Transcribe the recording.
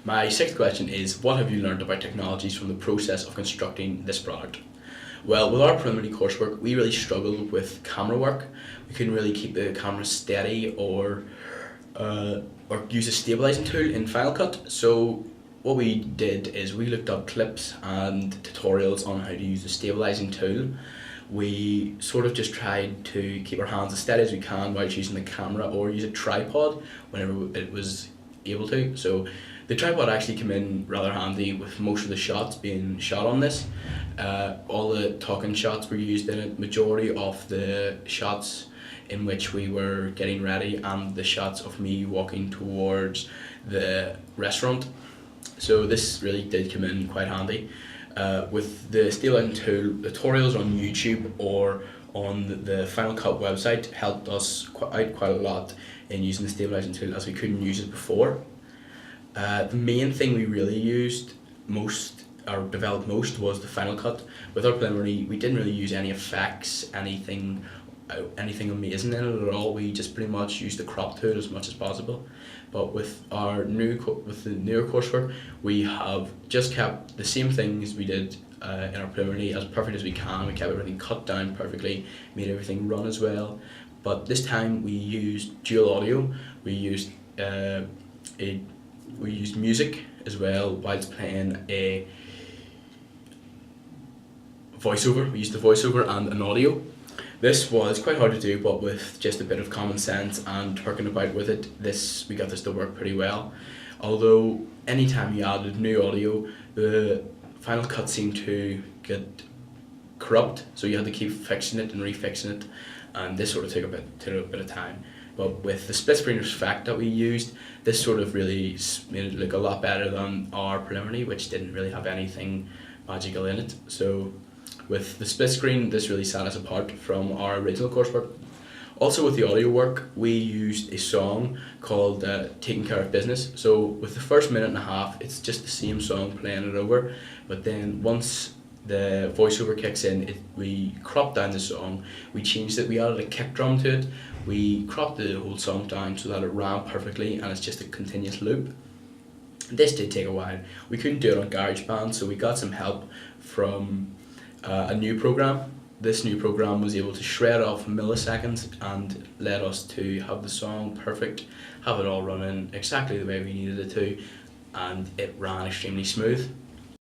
My sixth question is, what have you learned about technologies from the process of constructing this product? Well, with our preliminary coursework, we really struggled with camera work. We couldn't really keep the camera steady or use a stabilizing tool in Final Cut. So what we did is we looked up clips and tutorials on how to use the stabilizing tool. We sort of just tried to keep our hands as steady as we can while using the camera, or use a tripod whenever it was able to. So the tripod actually came in rather handy with most of the shots being shot on this. All the talking shots were used in it, majority of the shots in which we were getting ready, and the shots of me walking towards the restaurant. So this really did come in quite handy. With the stabilizing tool, tutorials on YouTube or on the Final Cut website helped us out quite a lot in using the stabilizing tool, as we couldn't use it before. The main thing we really used most or developed most was the Final Cut. With our preliminary, we didn't really use any effects, anything amazing in it at all. We just pretty much used the crop tool as much as possible. But with the newer coursework, we have just kept the same things we did in our preliminary as perfect as we can. We kept everything cut down perfectly, made everything run as well. But this time we used dual audio. We used music as well whilst playing a voiceover. We used the voiceover and an audio. This was quite hard to do, but with just a bit of common sense and working about with it, we got this to work pretty well. Although anytime you added new audio, the Final Cut seemed to get corrupt, so you had to keep fixing it and refixing it, and this sort of took a bit of time. But with the split screen effect that we used, this sort of really made it look a lot better than our preliminary, which didn't really have anything magical in it. So with the split screen, this really set us apart from our original coursework. Also with the audio work, we used a song called Taking Care of Business. So with the first minute and a half, it's just the same song playing it over. But then once the voiceover kicks in, we cropped down the song, we changed it, we added a kick drum to it, we cropped the whole song down so that it ran perfectly and it's just a continuous loop. This did take a while. We couldn't do it on GarageBand, so we got some help from a new program. This new program was able to shred off milliseconds and led us to have the song perfect, have it all running exactly the way we needed it to, and it ran extremely smooth.